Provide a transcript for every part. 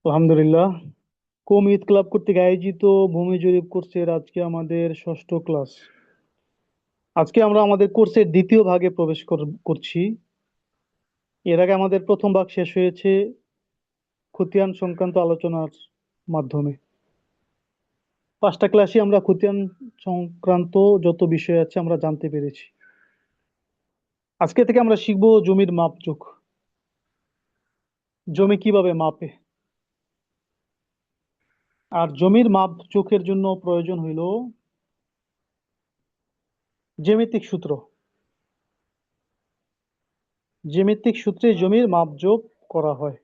আলহামদুলিল্লাহ। কোম ঈদ ক্লাব কর্তৃক আয়োজিত ভূমি জরিপ কোর্সের আজকে আমাদের ষষ্ঠ ক্লাস। আজকে আমরা আমাদের কোর্সের দ্বিতীয় ভাগে প্রবেশ করছি। এর আগে আমাদের প্রথম ভাগ শেষ হয়েছে খতিয়ান সংক্রান্ত আলোচনার মাধ্যমে। 5টা ক্লাসে আমরা খতিয়ান সংক্রান্ত যত বিষয় আছে আমরা জানতে পেরেছি। আজকে থেকে আমরা শিখব জমির মাপজোক, জমি কিভাবে মাপে। আর জমির মাপজোকের জন্য প্রয়োজন হইল জ্যামিতিক সূত্র। জ্যামিতিক সূত্রে জমির মাপজোক করা হয়।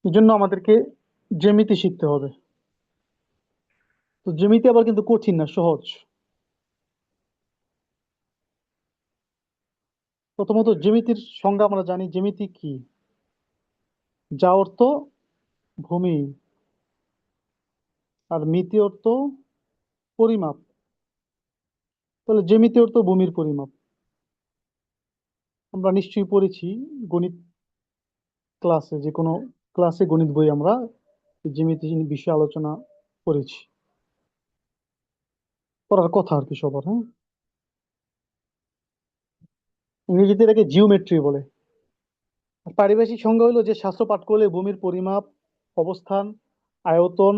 এই জন্য আমাদেরকে জ্যামিতি শিখতে হবে। তো জ্যামিতি আবার কিন্তু কঠিন না, সহজ। প্রথমত জ্যামিতির সংজ্ঞা আমরা জানি, জ্যামিতি কি? যা অর্থ ভূমি, আর মিতি অর্থ পরিমাপ। তাহলে জ্যামিতি অর্থ ভূমির পরিমাপ। আমরা নিশ্চয়ই পড়েছি গণিত ক্লাসে, যে কোনো ক্লাসে গণিত বই আমরা জ্যামিতি বিষয়ে আলোচনা করেছি, পড়ার কথা আর কি সবার। হ্যাঁ, ইংরেজিতে এটাকে জিওমেট্রি বলে। আর পারিভাষিক সংজ্ঞা হলো যে শাস্ত্র পাঠ করলে ভূমির পরিমাপ, অবস্থান, আয়তন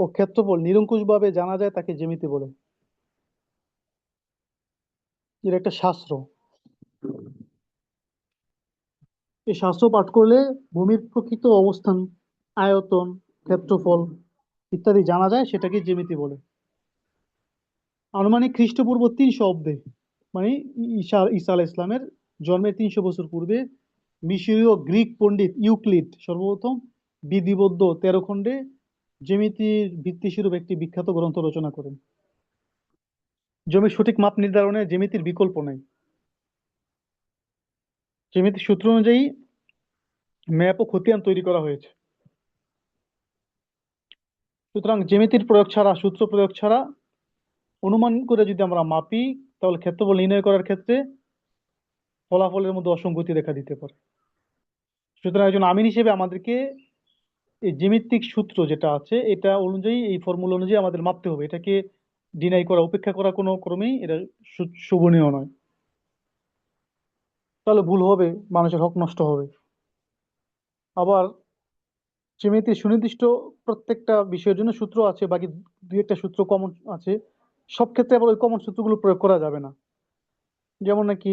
ও ক্ষেত্রফল নিরঙ্কুশভাবে জানা যায়, তাকে জ্যামিতি বলে। এর একটা শাস্ত্র। এই শাস্ত্র পাঠ করলে ভূমির প্রকৃত অবস্থান, আয়তন, ক্ষেত্রফল ইত্যাদি জানা যায়, সেটাকে জ্যামিতি বলে। আনুমানিক খ্রিস্টপূর্ব 300 অব্দে, মানে ঈসা আলাইহিস ইসলামের জন্মের 300 বছর পূর্বে মিশরীয় গ্রিক পণ্ডিত ইউক্লিড সর্বপ্রথম বিধিবদ্ধ 13 খণ্ডে জ্যামিতির ভিত্তিস্বরূপ একটি বিখ্যাত গ্রন্থ রচনা করেন। জমির সঠিক মাপ নির্ধারণে জ্যামিতির বিকল্প নাই। জ্যামিতির সূত্র অনুযায়ী ম্যাপ ও খতিয়ান তৈরি করা হয়েছে। সুতরাং জ্যামিতির প্রয়োগ ছাড়া, সূত্র প্রয়োগ ছাড়া অনুমান করে যদি আমরা মাপি, তাহলে ক্ষেত্রফল নির্ণয় করার ক্ষেত্রে ফলাফলের মধ্যে অসঙ্গতি দেখা দিতে পারে। সুতরাং একজন আমিন হিসেবে আমাদেরকে এই জ্যামিতিক সূত্র যেটা আছে এটা অনুযায়ী, এই ফর্মুলা অনুযায়ী আমাদের মাপতে হবে। এটাকে ডিনাই করা, উপেক্ষা করা কোনো ক্রমেই এটা শোভনীয় নয়। তাহলে ভুল হবে, মানুষের হক নষ্ট হবে। আবার জ্যামিতির সুনির্দিষ্ট প্রত্যেকটা বিষয়ের জন্য সূত্র আছে, বাকি দুই একটা সূত্র কমন আছে। সব ক্ষেত্রে আবার ওই কমন সূত্রগুলো প্রয়োগ করা যাবে না। যেমন নাকি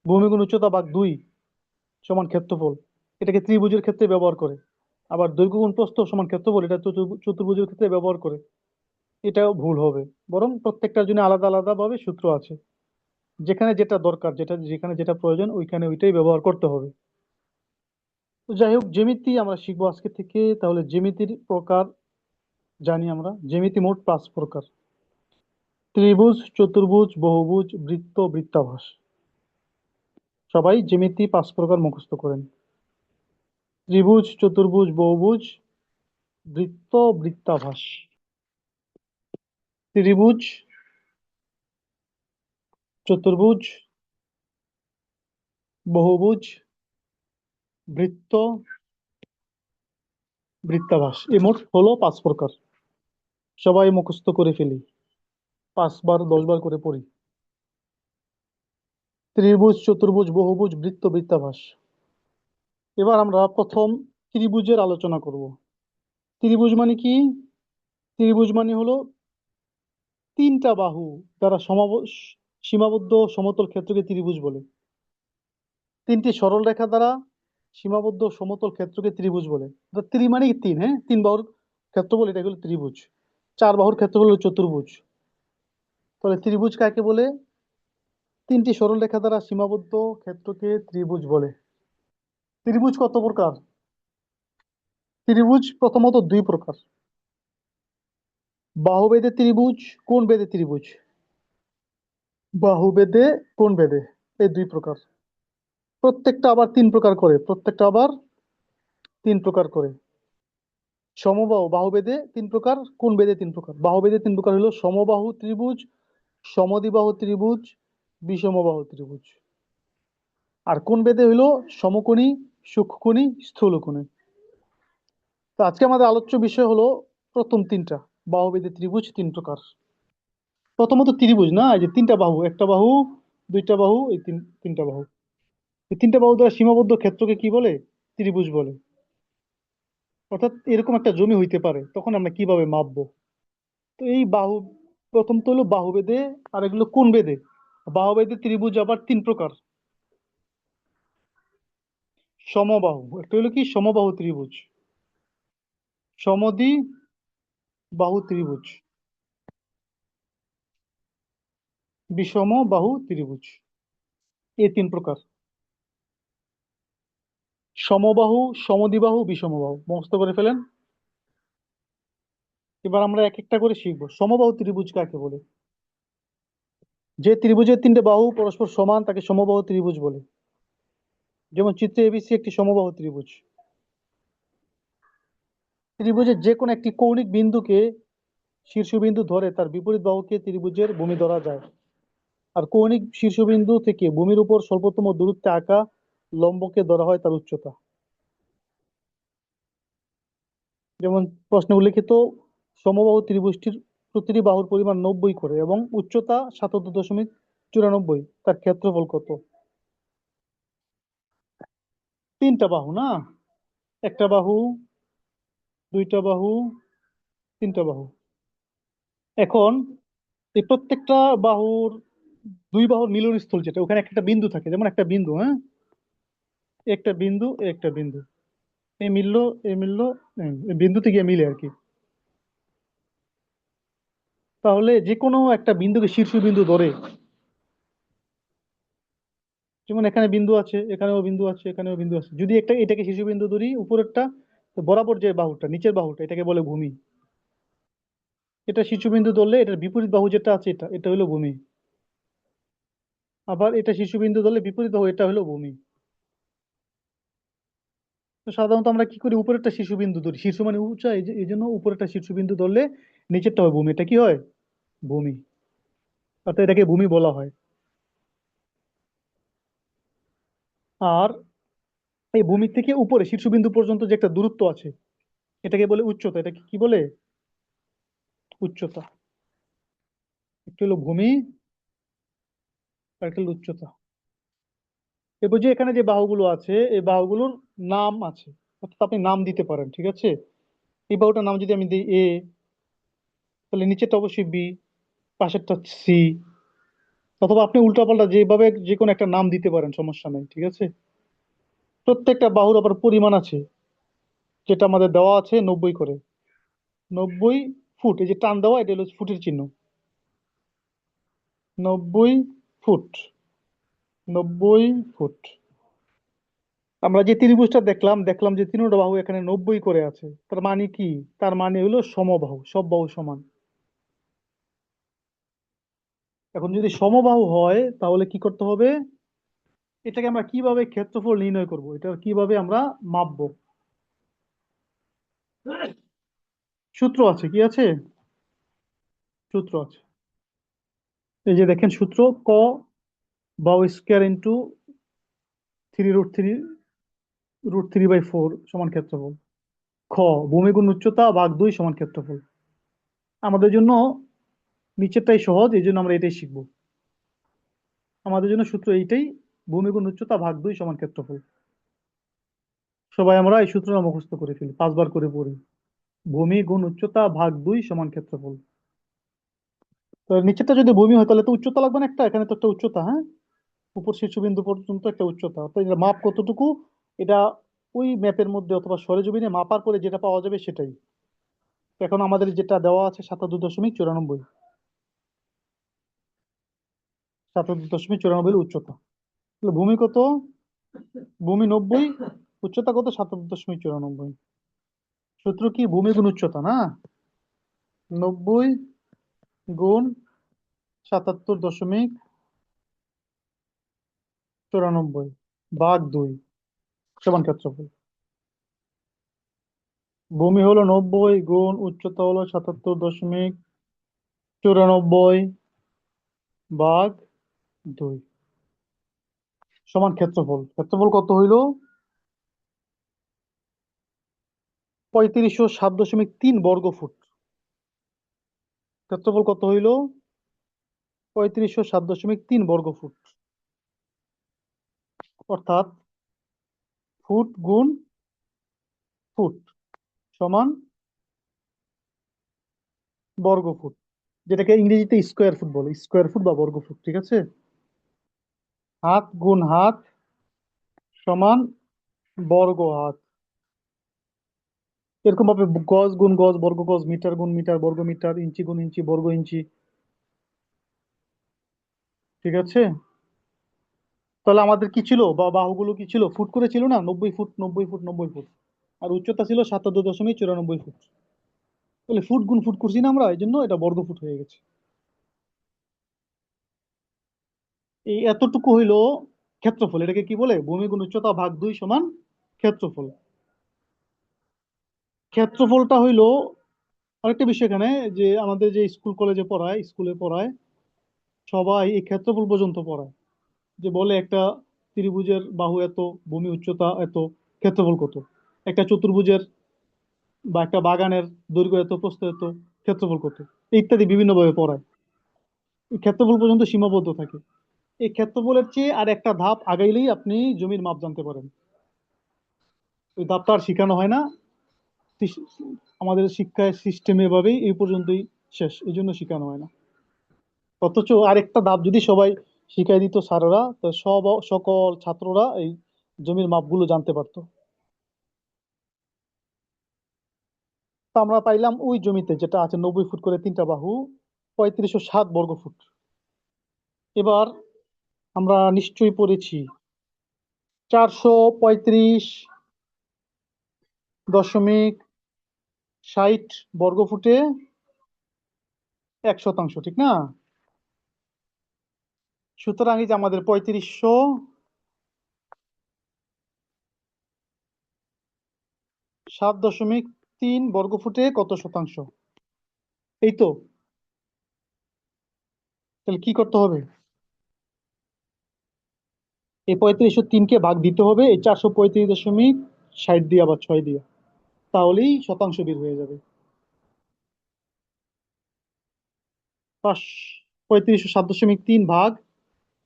ভূমিগুণ উচ্চতা ভাগ 2 সমান ক্ষেত্রফল, এটাকে ত্রিভুজের ক্ষেত্রে ব্যবহার করে। আবার দৈর্ঘ্য গুণ প্রস্থ সমান ক্ষেত্রফল, এটা চতুর্ভুজের ক্ষেত্রে ব্যবহার করে। এটাও ভুল হবে। বরং প্রত্যেকটার জন্য আলাদা আলাদা ভাবে সূত্র আছে। যেখানে যেটা দরকার, যেখানে যেটা প্রয়োজন, ওইখানে ওইটাই ব্যবহার করতে হবে। তো যাই হোক, জ্যামিতি আমরা শিখবো আজকে থেকে। তাহলে জ্যামিতির প্রকার জানি আমরা। জ্যামিতি মোট 5 প্রকার: ত্রিভুজ, চতুর্ভুজ, বহুভুজ, বৃত্ত, বৃত্তাভাস। সবাই জ্যামিতি 5 প্রকার মুখস্থ করেন: ত্রিভুজ, চতুর্ভুজ, বহুভুজ, বৃত্ত, বৃত্তাভাস। ত্রিভুজ, চতুর্ভুজ, বহুভুজ, বৃত্ত, বৃত্তাভাস, এই মোট হলো 5 প্রকার। সবাই মুখস্থ করে ফেলি, 5 বার 10 বার করে পড়ি। ত্রিভুজ, চতুর্ভুজ, বহুভুজ, বৃত্ত, বৃত্তাভাস। এবার আমরা প্রথম ত্রিভুজের আলোচনা করব। ত্রিভুজ মানে কি? ত্রিভুজ মানে হলো 3টা বাহু দ্বারা সীমাবদ্ধ সমতল ক্ষেত্রকে ত্রিভুজ বলে। 3টি সরল রেখা দ্বারা সীমাবদ্ধ সমতল ক্ষেত্রকে ত্রিভুজ বলে। ত্রি মানে 3, হ্যাঁ, 3 বাহুর ক্ষেত্রফল, এটা হলো ত্রিভুজ। 4 বাহুর ক্ষেত্রফল হলো চতুর্ভুজ। তাহলে ত্রিভুজ কাকে বলে? 3টি সরল রেখা দ্বারা সীমাবদ্ধ ক্ষেত্রকে ত্রিভুজ বলে। ত্রিভুজ কত প্রকার? ত্রিভুজ প্রথমত 2 প্রকার: বাহুবেদে ত্রিভুজ, কোণ বেদে ত্রিভুজ। বাহুবেদে, কোণ বেদে, এই 2 প্রকার। প্রত্যেকটা আবার 3 প্রকার করে, প্রত্যেকটা আবার 3 প্রকার করে। সমবাহু, বাহুবেদে 3 প্রকার, কোণ বেদে 3 প্রকার। বাহুবেদে 3 প্রকার হলো সমবাহু ত্রিভুজ, সমদ্বিবাহু ত্রিভুজ, বিষমবাহু ত্রিভুজ। আর কোণ বেদে হইলো সমকোণী, সূক্ষ্মকোণী, স্থূলকোণী। তো আজকে আমাদের আলোচ্য বিষয় হলো প্রথম তিনটা বাহুবেদী ত্রিভুজ তিন প্রকার। প্রথমত ত্রিভুজ না, এই যে তিনটা বাহু, একটা বাহু, দুইটা বাহু, এই তিনটা বাহু, এই তিনটা বাহু দ্বারা সীমাবদ্ধ ক্ষেত্রকে কি বলে? ত্রিভুজ বলে। অর্থাৎ এরকম একটা জমি হইতে পারে, তখন আমরা কিভাবে মাপবো? তো এই বাহু, প্রথম তো হলো বাহুবেদে, আর এগুলো কোন বেদে? বাহুবেদে ত্রিভুজ আবার তিন প্রকার। সমবাহু, একটা হলো কি সমবাহু ত্রিভুজ, সমদ্বি বাহু ত্রিভুজ, বিষম বাহু ত্রিভুজ, এই তিন প্রকার। সমবাহু, সমদ্বিবাহু, বিষমবাহু মুখস্থ করে ফেলেন। এবার আমরা এক একটা করে শিখবো। সমবাহু ত্রিভুজ কাকে বলে? যে ত্রিভুজের তিনটে বাহু পরস্পর সমান তাকে সমবাহু ত্রিভুজ বলে। যেমন চিত্রে এবিসি একটি সমবাহু ত্রিভুজ। ত্রিভুজের যে কোনো একটি কৌণিক বিন্দুকে শীর্ষবিন্দু ধরে তার বিপরীত বাহুকে ত্রিভুজের ভূমি ধরা যায়। আর কৌণিক শীর্ষবিন্দু থেকে ভূমির উপর স্বল্পতম দূরত্বে আঁকা লম্বকে ধরা হয় তার উচ্চতা। যেমন প্রশ্নে উল্লেখিত সমবাহু ত্রিভুজটির প্রতিটি বাহুর পরিমাণ 90 করে এবং উচ্চতা 77.94, তার ক্ষেত্রফল কত? তিনটা বাহু না, একটা বাহু, দুইটা বাহু, তিনটা বাহু। এখন এই প্রত্যেকটা বাহুর, দুই বাহুর মিলনস্থল যেটা, ওখানে একটা বিন্দু থাকে, যেমন একটা বিন্দু, হ্যাঁ, একটা বিন্দু, একটা বিন্দু, এই মিললো, এই মিললো, এই বিন্দুতে গিয়ে মিলে আর কি। তাহলে যে কোনো একটা বিন্দুকে শীর্ষবিন্দু ধরে, যেমন এখানে বিন্দু আছে, এখানেও বিন্দু আছে, এখানেও বিন্দু আছে, যদি একটা এটাকে শীর্ষবিন্দু ধরি উপরেরটা, তো বরাবর যে বাহুটা, নিচের বাহুটা, এটাকে বলে ভূমি। এটা শীর্ষবিন্দু ধরলে এটার বিপরীত বাহু যেটা আছে, এটা এটা হলো ভূমি। আবার এটা শীর্ষবিন্দু ধরলে বিপরীত বাহু, এটা হলো ভূমি। তো সাধারণত আমরা কি করি, উপরেরটা শীর্ষবিন্দু ধরি, শীর্ষ মানে উঁচা, এই জন্য উপরেরটা শীর্ষবিন্দু ধরলে নিচেরটা হয় ভূমি, এটা কি হয়? ভূমি। অর্থাৎ এটাকে ভূমি বলা হয়। আর এই ভূমি থেকে উপরে শীর্ষবিন্দু পর্যন্ত যে একটা দূরত্ব আছে, এটাকে বলে উচ্চতা। এটাকে কি বলে? উচ্চতা। একটা হলো ভূমি, আর একটা হলো উচ্চতা। এরপর যে এখানে যে বাহুগুলো আছে, এই বাহুগুলোর নাম আছে, অর্থাৎ আপনি নাম দিতে পারেন, ঠিক আছে? এই বাহুটার নাম যদি আমি দিই এ, তাহলে নিচেরটা অবশ্যই বি, পাশেরটা সি, অথবা আপনি উল্টাপাল্টা যেভাবে যে কোনো একটা নাম দিতে পারেন, সমস্যা নেই, ঠিক আছে? প্রত্যেকটা বাহুর আবার পরিমাণ আছে, যেটা আমাদের দেওয়া আছে 90 করে, 90 ফুট। এই যে টান দেওয়া, এটা হলো ফুটের চিহ্ন, 90 ফুট, 90 ফুট। আমরা যে ত্রিভুজটা দেখলাম, দেখলাম যে তিনটা বাহু এখানে 90 করে আছে, তার মানে কি? তার মানে হলো সমবাহু, সব বাহু সমান। এখন যদি সমবাহু হয় তাহলে কি করতে হবে? এটাকে আমরা কিভাবে ক্ষেত্রফল নির্ণয় করব, এটা কিভাবে আমরা মাপবো? সূত্র আছে, কি আছে? সূত্র আছে। এই যে দেখেন সূত্র, ক বাহু স্কয়ার ইন্টু 3√3 সমান ক্ষেত্রফল। খ ভূমি গুণ উচ্চতা ভাগ 2 সমান ক্ষেত্রফল। আমাদের জন্য নিচেরটাই সহজ, এই জন্য আমরা এটাই শিখবো। আমাদের জন্য সূত্র এইটাই, ভূমি গুণ উচ্চতা ভাগ 2 সমান ক্ষেত্রফল। সবাই আমরা এই সূত্রটা মুখস্থ করে ফেলি, 5 বার করে পড়ি। ভূমি গুণ উচ্চতা ভাগ 2 সমান ক্ষেত্রফল। তো নিচেরটা যদি ভূমি হয় তাহলে তো উচ্চতা লাগবে না একটা, এখানে তো একটা উচ্চতা, হ্যাঁ, উপর শীর্ষবিন্দু পর্যন্ত একটা উচ্চতা, তো এটা মাপ কতটুকু? এটা ওই ম্যাপের মধ্যে অথবা সরেজমিনে মাপার পরে যেটা পাওয়া যাবে সেটাই। তো এখন আমাদের যেটা দেওয়া আছে 77.94, 77.94 উচ্চতা। তাহলে ভূমি কত? ভূমি 90, উচ্চতা কত? 77.94। সূত্র কি? ভূমি গুণ উচ্চতা না, 90 গুণ 77.94 ভাগ 2 সমান ক্ষেত্রফল। ভূমি হলো 90 গুণ উচ্চতা হলো 77.94 ভাগ 2। সমান ক্ষেত্রফল। ক্ষেত্রফল কত হইলো? 3507.3 ক্ষেত্রফল কত হইলো? 3507.3 অর্থাৎ ফুট গুণ ফুট সমান বর্গফুট, যেটাকে ইংরেজিতে স্কোয়ার ফুট বলে, স্কোয়ার ফুট বা বর্গফুট, ঠিক আছে। হাত গুণ হাত সমান বর্গ হাত। এরকম ভাবে গজ গুণ গজ বর্গ গজ, মিটার গুণ মিটার বর্গ মিটার, ইঞ্চি গুণ ইঞ্চি বর্গ ইঞ্চি, ঠিক আছে। তাহলে আমাদের কি ছিল, বা বাহুগুলো কি ছিল, ফুট করে ছিল না, 90 ফুট 90 ফুট 90 ফুট, আর উচ্চতা ছিল 77.94 ফুট। তাহলে ফুট গুণ ফুট করছি না আমরা, এই জন্য এটা বর্গ ফুট হয়ে গেছে। এই এতটুকু হইলো ক্ষেত্রফল। এটাকে কি বলে? ভূমি গুণ উচ্চতা ভাগ 2 সমান ক্ষেত্রফল। ক্ষেত্রফলটা হইলো আরেকটা বিষয় এখানে, যে আমাদের যে স্কুল কলেজে পড়ায়, স্কুলে পড়ায়, সবাই এই ক্ষেত্রফল পর্যন্ত পড়ায়। যে বলে একটা ত্রিভুজের বাহু এত, ভূমি উচ্চতা এত, ক্ষেত্রফল কত। একটা চতুর্ভুজের বা একটা বাগানের দৈর্ঘ্য এত, প্রস্থ এত, ক্ষেত্রফল কত, ইত্যাদি বিভিন্ন ভাবে পড়ায়। এই ক্ষেত্রফল পর্যন্ত সীমাবদ্ধ থাকে। এই ক্ষেত্রফলের চেয়ে আর একটা ধাপ আগাইলেই আপনি জমির মাপ জানতে পারেন। ওই ধাপটা আর শিখানো হয় না। আমাদের শিক্ষায় সিস্টেম এভাবেই এই পর্যন্তই শেষ, এই জন্য শিখানো হয় না। অথচ আরেকটা ধাপ যদি সবাই শিখাই দিত স্যাররা, তো সকল ছাত্ররা এই জমির মাপগুলো জানতে পারতো। তা আমরা পাইলাম ওই জমিতে যেটা আছে 90 ফুট করে তিনটা বাহু, 3507 বর্গফুট। এবার আমরা নিশ্চয়ই পড়েছি 435.60 বর্গফুটে 1 শতাংশ, ঠিক না? সুতরাং এই যে আমাদের 3507.3 বর্গফুটে কত শতাংশ, এই তো। তাহলে কি করতে হবে? এই 3503-কে ভাগ দিতে হবে এই 435.60 দিয়া বা 6 দিয়া, তাহলেই শতাংশ বের হয়ে যাবে। 3507.3 ভাগ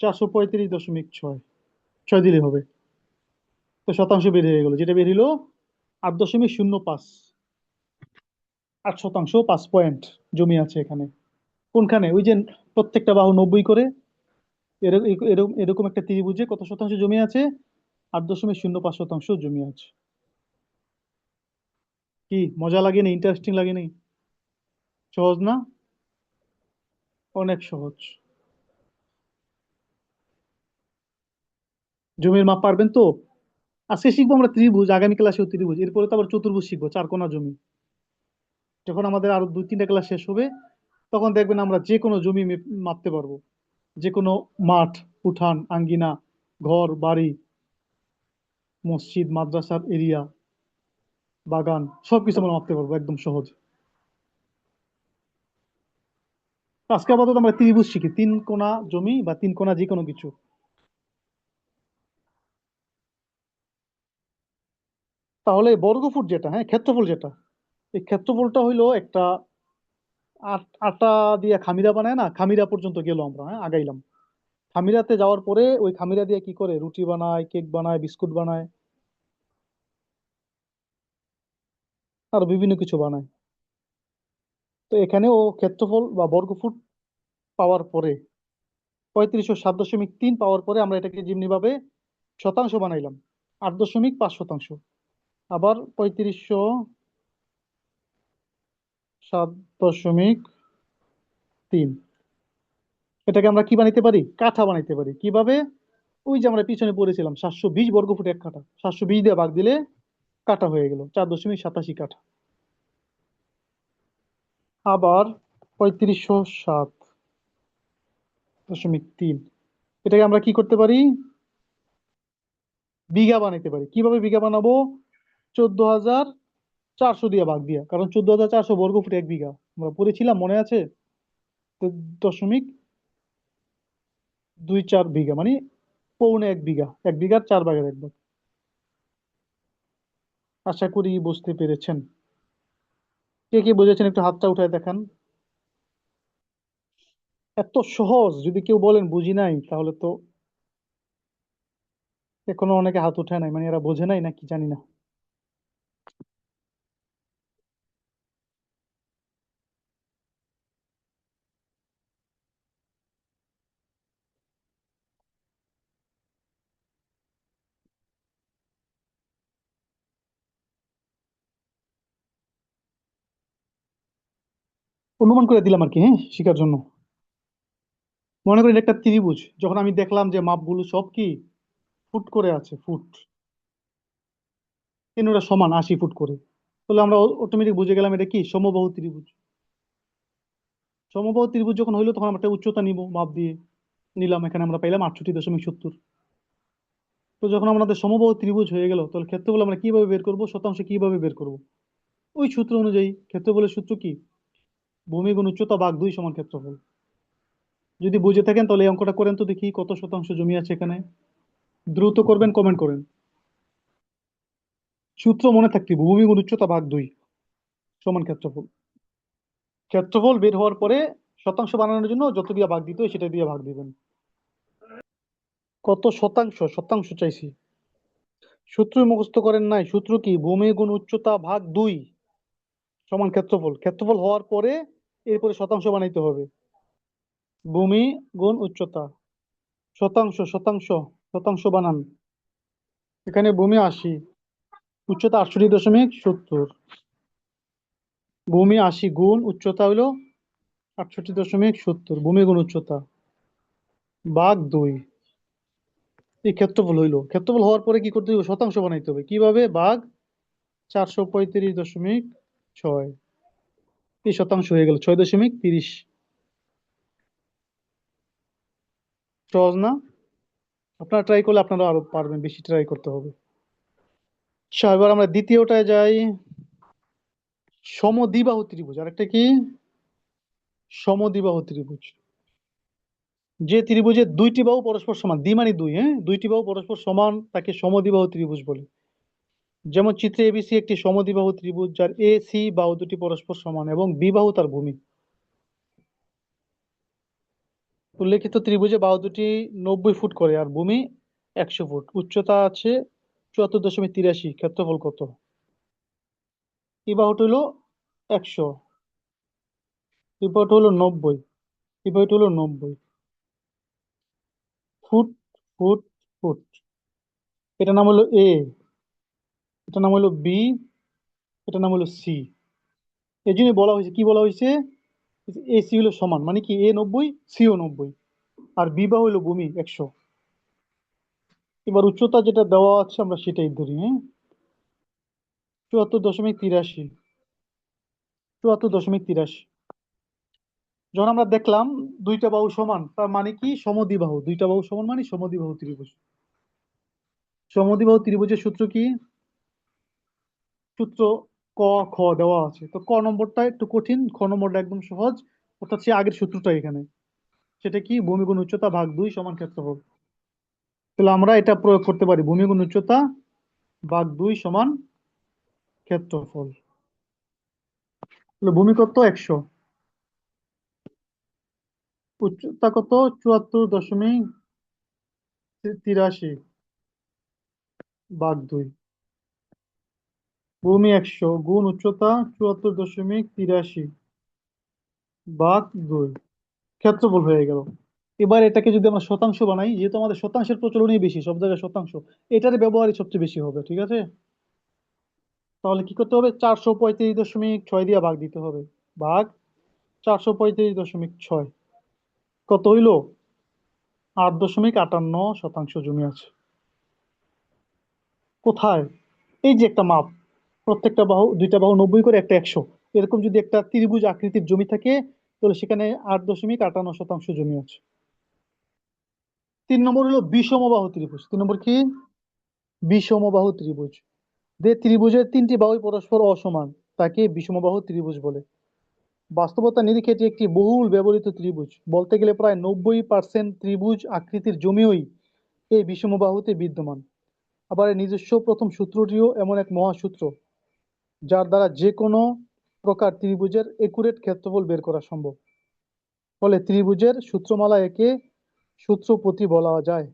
435.6, 6 দিলে হবে। তো শতাংশ বের হয়ে গেল, যেটা বের হলো 8.05। 8 শতাংশ, 5 পয়েন্ট জমি আছে এখানে। কোনখানে? ওই যে প্রত্যেকটা বাহু 90 করে, এরকম এরকম একটা ত্রিভুজে কত শতাংশ জমি আছে? 8.05 শতাংশ জমি আছে। কি মজা লাগেনি? ইন্টারেস্টিং লাগেনি? সহজ না? অনেক সহজ। জমির মাপ পারবেন তো? আজকে শিখবো আমরা ত্রিভুজ, আগামী ক্লাসেও ত্রিভুজ, এরপরে তো আবার চতুর্ভুজ শিখবো, 4 কোণা জমি। যখন আমাদের আরো 2-3টা ক্লাস শেষ হবে, তখন দেখবেন আমরা যে কোনো জমি মাপতে পারবো। যে কোনো মাঠ, উঠান, আঙ্গিনা, ঘর বাড়ি, মসজিদ মাদ্রাসার এরিয়া, বাগান, সবকিছু আমরা মাপতে পারবো একদম সহজ। আজকে আপাতত আমরা ত্রিভুজ শিখি, 3 কোণা জমি বা 3 কোণা যে কোনো কিছু। তাহলে বর্গফুট যেটা, হ্যাঁ ক্ষেত্রফল যেটা, এই ক্ষেত্রফলটা হইলো একটা আটা দিয়ে খামিরা বানায় না, খামিরা পর্যন্ত গেল আমরা, হ্যাঁ আগাইলাম। খামিরাতে যাওয়ার পরে ওই খামিরা দিয়ে কি করে? রুটি বানায়, কেক বানায়, বিস্কুট বানায়, আর বিভিন্ন কিছু বানায়। তো এখানে ও ক্ষেত্রফল বা বর্গফুট পাওয়ার পরে, 3507.3 পাওয়ার পরে আমরা এটাকে যেমনি ভাবে শতাংশ বানাইলাম, 8.5 শতাংশ। আবার 3507.3, এটাকে আমরা কি বানাইতে পারি? কাঠা বানাইতে পারি। কিভাবে? ওই যে আমরা পিছনে পড়েছিলাম 720 বর্গফুট এক কাঠা, 720 দিয়ে ভাগ দিলে কাঠা হয়ে গেল, 4.87 কাঠা। আবার 3507.3, এটাকে আমরা কি করতে পারি? বিঘা বানাইতে পারি। কিভাবে বিঘা বানাবো? 14,400 দিয়ে ভাগ দিয়া, কারণ 14,400 বর্গফুট 1 বিঘা, আমরা পড়েছিলাম মনে আছে? তো 0.24 বিঘা মানে পৌনে 1 বিঘা, 1 বিঘার 4 ভাগের 1 ভাগ। আশা করি বুঝতে পেরেছেন। কে কে বুঝেছেন একটু হাতটা উঠায় দেখান। এত সহজ যদি কেউ বলেন বুঝি নাই, তাহলে তো এখনো অনেকে হাত উঠায় নাই, মানে এরা বোঝে নাই নাকি জানি না। অনুমান করে দিলাম আর কি, হ্যাঁ, শিখার জন্য। মনে করি এটা একটা ত্রিভুজ, যখন আমি দেখলাম যে মাপগুলো সব কি ফুট করে আছে, ফুট, তিনটা সমান 80 ফুট করে, তাহলে আমরা অটোমেটিক বুঝে গেলাম এটা কি সমবাহু ত্রিভুজ। সমবাহু ত্রিভুজ যখন হইলো তখন আমরা একটা উচ্চতা নিব, মাপ দিয়ে নিলাম, এখানে আমরা পাইলাম 68.70। তো যখন আমাদের সমবাহু ত্রিভুজ হয়ে গেল, তাহলে ক্ষেত্রফল আমরা কিভাবে বের করব, শতাংশ কিভাবে বের করব? ওই সূত্র অনুযায়ী। ক্ষেত্রফলের সূত্র কি? ভূমি গুণ উচ্চতা ভাগ 2 সমান ক্ষেত্রফল। যদি বুঝে থাকেন তাহলে এই অঙ্কটা করেন তো দেখি কত শতাংশ জমি আছে এখানে। দ্রুত করবেন, কমেন্ট করেন। সূত্র মনে থাকতে, ভূমি গুণ উচ্চতা ভাগ 2 সমান ক্ষেত্রফল। ক্ষেত্রফল বের হওয়ার পরে শতাংশ বানানোর জন্য যত দিয়ে ভাগ দিতে হয় সেটা দিয়ে ভাগ দিবেন। কত শতাংশ? শতাংশ চাইছি। সূত্র মুখস্থ করেন নাই? সূত্র কি? ভূমি গুণ উচ্চতা ভাগ 2 সমান ক্ষেত্রফল। ক্ষেত্রফল হওয়ার পরে এরপরে শতাংশ বানাইতে হবে। ভূমি গুণ উচ্চতা, শতাংশ, শতাংশ, শতাংশ বানান। এখানে ভূমি 80, উচ্চতা 68.70। ভূমি 80 গুণ উচ্চতা হইলো 68.70, ভূমি গুণ উচ্চতা ভাগ 2। এই ক্ষেত্রফল হইলো। ক্ষেত্রফল হওয়ার পরে কি করতে হবে? শতাংশ বানাইতে হবে। কিভাবে? ভাগ 435.6। এই শতাংশ হয়ে গেল 6.30। সহজ না? আপনারা ট্রাই করলে আপনারা আরো পারবেন, বেশি ট্রাই করতে হবে। আচ্ছা, এবার আমরা দ্বিতীয়টায় যাই। সমদ্বিবাহু ত্রিভুজ, আরেকটা কি? সমদ্বিবাহু ত্রিভুজ। যে ত্রিভুজের দুইটি বাহু পরস্পর সমান, দ্বি মানে দুই, হ্যাঁ, দুইটি বাহু পরস্পর সমান তাকে সমদ্বিবাহু ত্রিভুজ বলে। যেমন চিত্রে এবিসি একটি সমদ্বিবাহু ত্রিভুজ, যার এ সি বাহু দুটি পরস্পর সমান এবং বি বাহু তার ভূমি। উল্লেখিত ত্রিভুজে বাহু দুটি 90 ফুট করে আর ভূমি 100 ফুট। উচ্চতা আছে 74.83। ক্ষেত্রফল কত? এই বাহুটা হলো 100, এই বাহুটা হলো 90, এই বাহুটা হলো 90। Foot, foot, foot. এটা নাম হলো এ, এটা নাম হলো বি, এটা নাম হলো সি। এই জন্য বলা হয়েছে, কি বলা হয়েছে? এ সি হলো সমান, মানে কি এ 90, সিও 90, আর বি বাহু হলো ভূমি 100। এবার উচ্চতা যেটা দেওয়া আছে আমরা সেটাই ধরি, হ্যাঁ। 74.83, 74.83। যখন আমরা দেখলাম দুইটা বাহু সমান, তার মানে কি সমদ্বিবাহু। দুইটা বাহু সমান মানে সমদ্বিবাহু ত্রিভুজ। সমদ্বিবাহু ত্রিভুজের সূত্র কি? সূত্র ক, খ দেওয়া আছে। তো ক নম্বরটা একটু কঠিন, খ নম্বরটা একদম সহজ। অর্থাৎ সে আগের সূত্রটা এখানে। সেটা কি? ভূমি গুণ উচ্চতা ভাগ 2 সমান ক্ষেত্রফল। তাহলে আমরা এটা প্রয়োগ করতে পারি, ভূমি গুণ উচ্চতা ভাগ 2 সমান ক্ষেত্রফল। তাহলে ভূমি কত? 100, উচ্চতা কত? 74.83 ভাগ 2। ভূমি 100 গুণ উচ্চতা 74.83 ভাগ 2, ক্ষেত্রফল হয়ে গেল। এবার এটাকে যদি আমরা শতাংশ বানাই, যেহেতু আমাদের শতাংশের প্রচলনই বেশি, সব জায়গায় শতাংশ, এটার ব্যবহারই সবচেয়ে বেশি হবে, ঠিক আছে? তাহলে কি করতে হবে? 435.6 দিয়ে ভাগ দিতে হবে। ভাগ 435.6, কত হইলো? 8.58 শতাংশ জমি আছে। কোথায়? এই যে একটা মাপ, প্রত্যেকটা বাহু, দুইটা বাহু 90 করে, একটা 100, এরকম যদি একটা ত্রিভুজ আকৃতির জমি থাকে, তাহলে সেখানে 8.58 শতাংশ জমি আছে। 3 নম্বর হলো বিষমবাহু ত্রিভুজ। 3 নম্বর কি? বিষমবাহু ত্রিভুজ। যে ত্রিভুজের 3টি বাহু পরস্পর অসমান তাকে বিষমবাহু ত্রিভুজ বলে। বাস্তবতা নিরিখে এটি একটি বহুল ব্যবহৃত ত্রিভুজ। বলতে গেলে প্রায় 90% ত্রিভুজ আকৃতির জমিই এই বিষমবাহুতে বিদ্যমান। আবার এর নিজস্ব প্রথম সূত্রটিও এমন এক মহাসূত্র যার দ্বারা যে কোনো প্রকার ত্রিভুজের একুরেট ক্ষেত্রফল বের করা সম্ভব। ফলে ত্রিভুজের সূত্রমালা একে সূত্রপতি বলা যায়।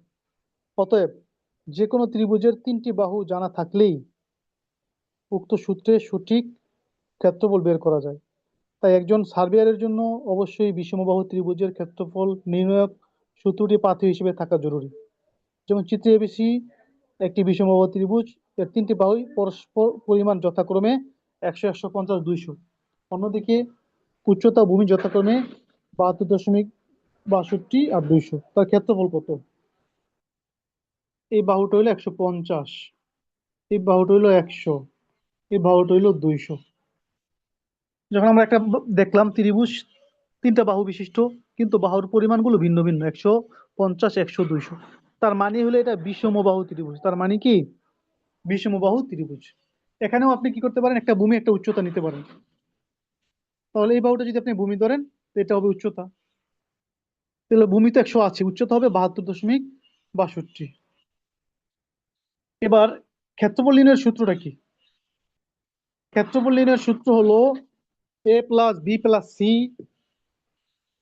অতএব যে কোনো ত্রিভুজের তিনটি বাহু জানা থাকলেই উক্ত সূত্রে সঠিক ক্ষেত্রফল বের করা যায়। তাই একজন সার্ভেয়ারের জন্য অবশ্যই বিষমবাহু ত্রিভুজের ক্ষেত্রফল নির্ণায়ক সূত্রটি পাথে হিসেবে থাকা জরুরি। যেমন চিত্রে এবিসি একটি বিষমবাহু ত্রিভুজ, এর তিনটি বাহুই পরস্পর পরিমাণ যথাক্রমে 100, 150, 200। অন্যদিকে উচ্চতা ভূমি যথাক্রমে 72.62 আর 200। তার ক্ষেত্রফল কত? এই বাহুটা হইলো 150, এই বাহুটা হইলো 100, এই বাহুটা হইলো 200। যখন আমরা একটা দেখলাম ত্রিভুজ তিনটা বাহু বিশিষ্ট, কিন্তু বাহুর পরিমাণগুলো ভিন্ন ভিন্ন, 150, 100, 200। তার মানে হলো এটা বিষমবাহু ত্রিভুজ। তার মানে কি? বিষমবাহু ত্রিভুজ। এখানেও আপনি কি করতে পারেন, একটা ভূমি একটা উচ্চতা নিতে পারেন। তাহলে এই বাহুটা যদি আপনি ভূমি ধরেন, তো এটা হবে উচ্চতা। তাহলে ভূমি তো 100 আছে, উচ্চতা হবে 72.62। এবার ক্ষেত্রফল নির্ণয়ের সূত্রটা কি? ক্ষেত্রফল নির্ণয়ের সূত্র হলো a+b+c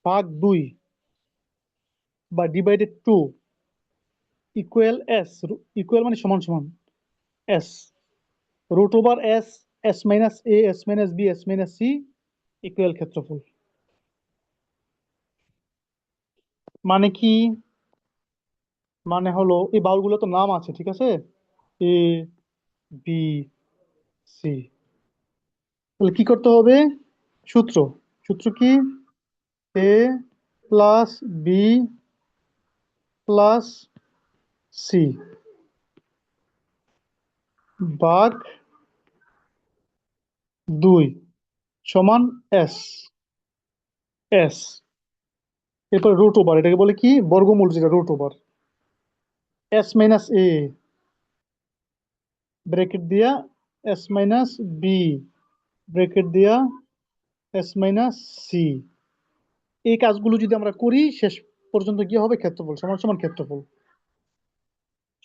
ভাগ 2 বা ডিভাইডেড 2 ইকুয়াল s। ইকুয়াল মানে সমান সমান s root over s, s minus a, s minus b, s minus c equal ক্ষেত্রফল। মানে কি? মানে হলো এই বাহুগুলো তো নাম আছে, ঠিক আছে, এ, বি, সি। তাহলে কি করতে হবে? সূত্র। সূত্র কি? এ প্লাস বি প্লাস সি ভাগ 2 সমান এস। এস এরপর রুট ওভার, এটাকে বলে কি? বর্গমূল, যেটা রুট ওভার এস মাইনাস এ ব্র্যাকেট দিয়া, এস মাইনাস বি ব্র্যাকেট দিয়া, এস মাইনাস সি। এই কাজগুলো যদি আমরা করি, শেষ পর্যন্ত কি হবে? ক্ষেত্রফল সমান সমান ক্ষেত্রফল।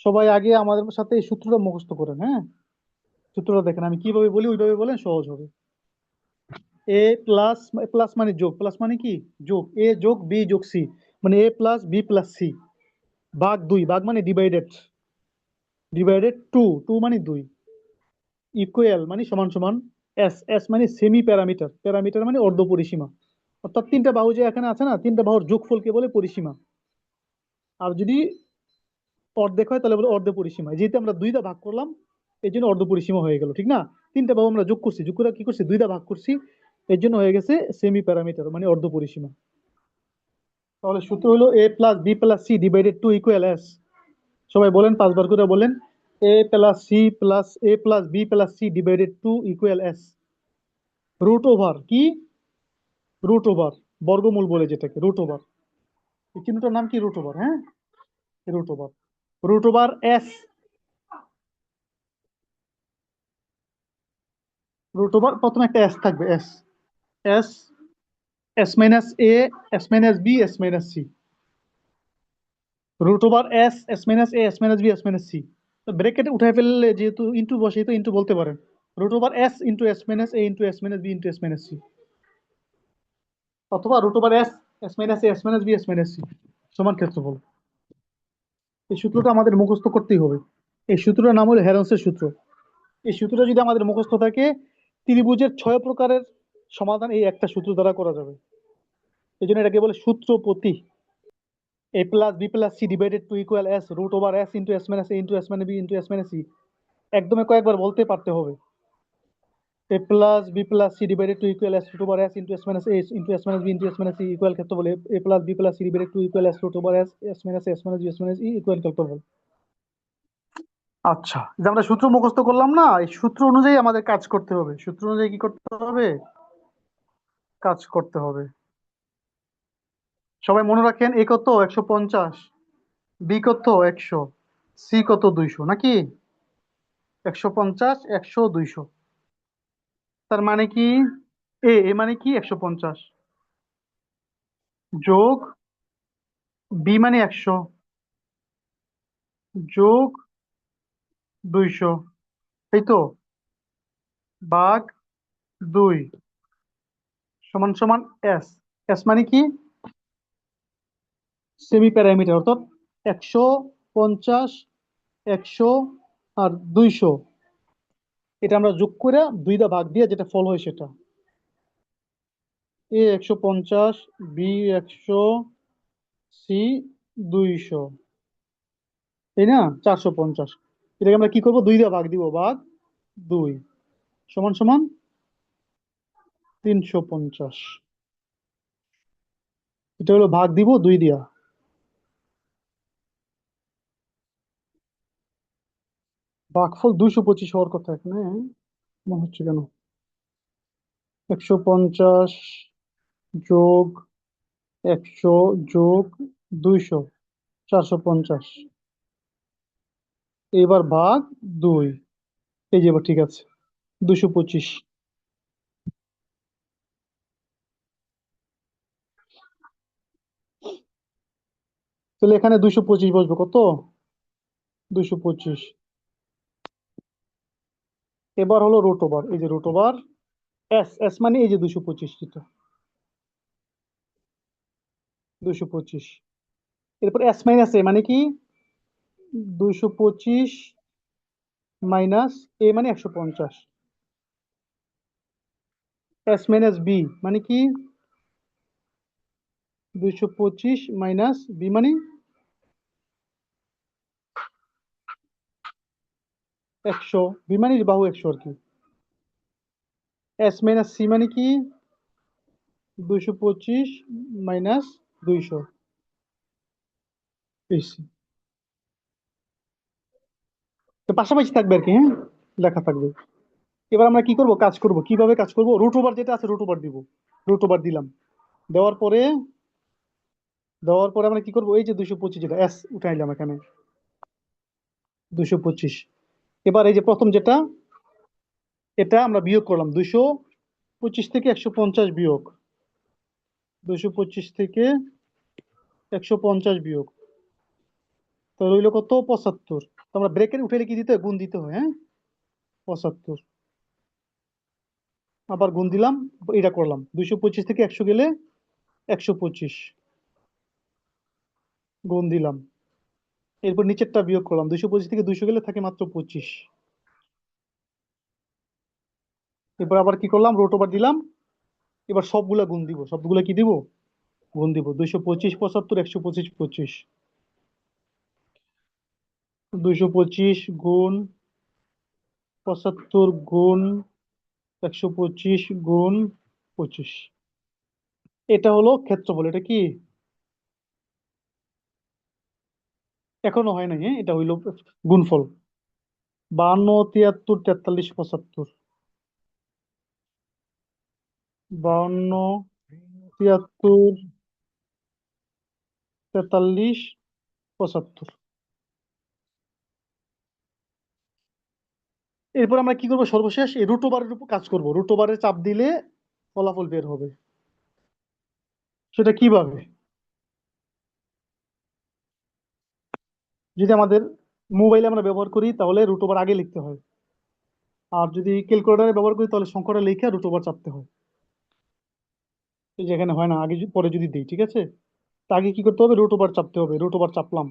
সবাই আগে আমাদের সাথে এই সূত্রটা মুখস্থ করেন, হ্যাঁ? সূত্রটা দেখেন, আমি কিভাবে বলি ওইভাবে বলেন, সহজ হবে। এ প্লাস, প্লাস মানে যোগ, প্লাস মানে কি? যোগ। এ যোগ বি যোগ সি মানে এ প্লাস বি প্লাস সি ভাগ 2, ভাগ মানে ডিভাইডেড, ডিভাইডেড 2, 2 মানে 2 ইকুয়াল মানে সমান সমান এস। এস মানে সেমি প্যারামিটার, প্যারামিটার মানে অর্ধ পরিসীমা। অর্থাৎ তিনটা বাহু যে এখানে আছে না, তিনটা বাহুর যোগফলকে বলে পরিসীমা। আর যদি অর্ধেক হয় তাহলে বলে অর্ধ পরিসীমা। যেহেতু আমরা দুইটা ভাগ করলাম, এই জন্য অর্ধ পরিসীমা হয়ে গেল, ঠিক না? তিনটা বাহু আমরা যোগ করছি, যোগ করে কি করছি? দুইটা ভাগ করছি, এর জন্য হয়ে গেছে সেমি প্যারামিটার মানে অর্ধ পরিসীমা। তাহলে সূত্র হলো A plus B plus C divided 2 equal S. সবাই বলেন, 5 বার করে বলেন। A plus C plus A plus B plus C divided 2 equal S. Root over কি? রুট ওভার, বর্গমূল বলে যেটাকে, রুট ওভার। এই চিহ্নটার নাম কি? রুট ওভার, হ্যাঁ, root over. Root over S, root over প্রথমে একটা এস থাকবে, S. S, S minus A, S minus B, S minus C. Root over S, S minus A, S minus B, S minus C. Bracket উঠাই ফেললে যেহেতু into বসে, তো into বলতে পারেন। Root over S into S minus A into S minus B into S minus C, অথবা root over S, S minus A, S minus B, S minus C সমান ক্ষেত্রফল। এই সূত্রটা আমাদের মুখস্থ করতেই হবে। এই সূত্রটার নাম হলো হেরন্সের সূত্র। এই সূত্রটা যদি আমাদের মুখস্থ থাকে, ত্রিভুজের 6 প্রকারের সমাধান এই একটা সূত্র দ্বারা করা যাবে। এই জন্য এটাকে বলে সূত্রপতি। A plus B plus C divided 2 equal S root over S into S minus A into S minus B into S minus C. একদমে কয়েকবার বলতে পারতে হবে। A plus B plus C divided 2 equal S root over S into S minus A into S minus B into S minus C equal ক্ষেত্রফল। A plus B plus C divided 2 equal S root over S, S minus s minus B S minus e equal ক্ষেত্রফল। আচ্ছা, যে আমরা সূত্র মুখস্থ করলাম না, এই সূত্র অনুযায়ী আমাদের কাজ করতে হবে। সূত্র অনুযায়ী কি করতে হবে? কাজ করতে হবে। সবাই মনে রাখেন, এ কত? 150, বি কত? 100, সি কত? 200, নাকি? 150, 100, 200। তার মানে কি? এ মানে কি? 150 যোগ বি মানে 100 যোগ 200, এই তো, ভাগ 2 সমান সমান এস। এস মানে কি? সেমি প্যারামিটার, অর্থাৎ 150, 100 আর 200, এটা আমরা যোগ করে 2 দা ভাগ দিয়ে যেটা ফল হয় সেটা। এ 150, বি 100, সি 200, তাই না? 450। এটাকে আমরা কি করব? 2 দা ভাগ দিব, ভাগ 2 সমান সমান 350। এটা হলো ভাগ দিব 2 দিয়া। ভাগফল 225 হওয়ার কথা এখানে, মনে হচ্ছে কেন? 150 যোগ 100 যোগ 200, 450। এবার ভাগ 2, এই যে এবার ঠিক আছে, 225। তাহলে এখানে 225 বসবে কত? 225। এবার হলো রুট ওভার, এই যে রুট ওভার এস। এস মানে এই যে 225, যেটা 225। এরপর এস মাইনাস এ মানে কি? 225 মাইনাস এ মানে 150। এস মাইনাস বি মানে কি? 225 মাইনাস বি মানে 100, বি মানে বাহু 100 আর কি। এস মাইনাস সি মানে কি? 225 মাইনাস 200, এসি। তো পাশাপাশি থাকবে আর কি, হ্যাঁ, লেখা থাকবে। এবার আমরা কি করব? কাজ করব। কিভাবে কাজ করব? রুট ওভার যেটা আছে রুট ওভার দিব। রুট ওভার দিলাম, দেওয়ার পরে আমরা কি করব? এই যে 225, যেটা এস উঠাইলাম এখানে, 225। এবার এই যে প্রথম যেটা, এটা আমরা বিয়োগ করলাম। 225 থেকে 150 বিয়োগ, 225 থেকে 150 বিয়োগ, তো রইল কত? 75। তো আমরা ব্রেকেট উঠাইলে কি দিতে হয়? গুণ দিতে হয়, হ্যাঁ। 75, আবার গুণ দিলাম। এটা করলাম, 225 থেকে 100 গেলে 125, গুণ দিলাম। এরপর নিচেরটা বিয়োগ করলাম, 225 থেকে 200 গেলে থাকে মাত্র 25। এরপর আবার কি করলাম? রোট ওভার দিলাম। এবার সবগুলা গুণ দিব, সবগুলা কি দিব? গুণ দিব। 225 75, 125 25, 225 গুণ 75 গুণ 125 গুণ 25। এটা হলো ক্ষেত্রফল। এটা কি? এখনো হয় নাই, হ্যাঁ, এটা হইলো গুণফল। 52 73 43 75, 52 73 43 75। এরপর আমরা কি করবো? সর্বশেষ এই রুট ওভারের উপর কাজ করব। রুট ওভারে চাপ দিলে ফলাফল বের হবে। সেটা কিভাবে? যদি আমাদের মোবাইলে আমরা ব্যবহার করি তাহলে রুট ওভার আগে লিখতে হয়, আর যদি ক্যালকুলেটরে ব্যবহার করি তাহলে সংখ্যাটা লিখে রুট ওভার চাপতে হয়। এই যে এখানে হয় না, আগে পরে যদি দিই, ঠিক আছে। তা আগে কি করতে হবে? রুট ওভার চাপতে হবে। রুট ওভার চাপলাম।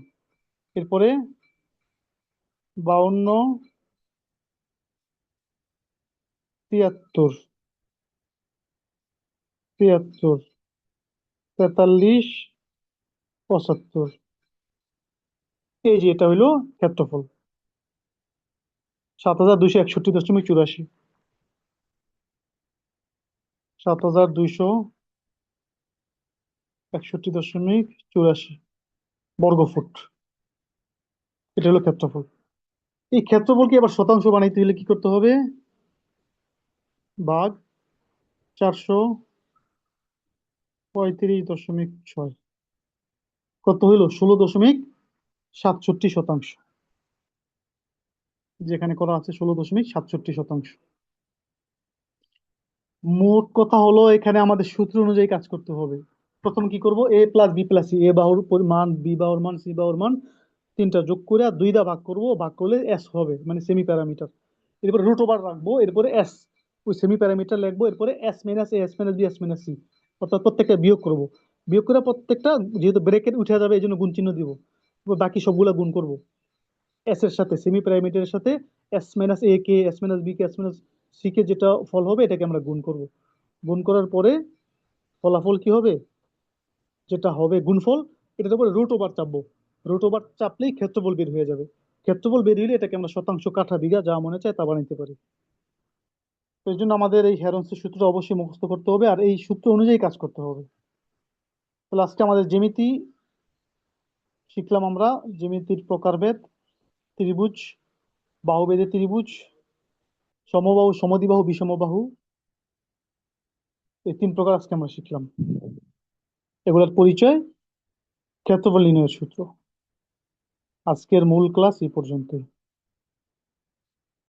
এরপরে 52 73 73 43 75, এই যে এটা হইলো ক্ষেত্রফল, 7261.84, 7261.84 বর্গফুট। এটা হলো ক্ষেত্রফল। এই ক্ষেত্রফলকে আবার শতাংশ বানাইতে হলে কি করতে হবে? ভাগ 435.6, কত হইলো? 16.67 শতাংশ। যেখানে করা আছে 16.67 শতাংশ। মোট কথা হলো এখানে আমাদের সূত্র অনুযায়ী কাজ করতে হবে। প্রথম কি করব? এ প্লাস বি প্লাস সি, এ বাহুর মান, বি বাহুর মান, সি বাহুর মান তিনটা যোগ করে আর 2 দা ভাগ করব, ভাগ করলে এস হবে, মানে সেমি প্যারামিটার। এরপরে রুট ওভার রাখবো, এরপরে এস, ওই সেমি প্যারামিটার লিখবো, এরপরে S minus A, S minus B, S minus C, অর্থাৎ প্রত্যেকটা বিয়োগ করব। বিয়োগ করে প্রত্যেকটা, যেহেতু ব্রেকেট উঠে যাবে এই জন্য গুণ চিহ্ন দিব। এবার বাকি সবগুলা গুণ করব এস এর সাথে, সেমি প্যারামিটারের সাথে। এস মাইনাস এ কে, এস মাইনাস বি কে, এস মাইনাস সি কে যেটা ফল হবে এটাকে আমরা গুণ করব। গুণ করার পরে ফলাফল কি হবে, যেটা হবে গুণফল, এটার উপরে রুট ওভার চাপবো। রুট ওভার চাপলেই ক্ষেত্রফল বের হয়ে যাবে। ক্ষেত্রফল বের হলে এটাকে আমরা শতাংশ, কাঠা, বিঘা যা মনে চায় তা বানাইতে পারি। তো এই জন্য আমাদের এই হেরনসের সূত্রটা অবশ্যই মুখস্থ করতে হবে আর এই সূত্র অনুযায়ী কাজ করতে হবে। তাহলে আজকে আমাদের জ্যামিতি শিখলাম আমরা, জ্যামিতির প্রকারভেদ, ত্রিভুজ, বাহুভেদে ত্রিভুজ, সমবাহু, সমদ্বিবাহু, বিষমবাহু, এই 3 প্রকার আজকে আমরা শিখলাম। এগুলোর পরিচয়, ক্ষেত্রফল নির্ণয়ের সূত্র। আজকের মূল ক্লাস এই পর্যন্তই।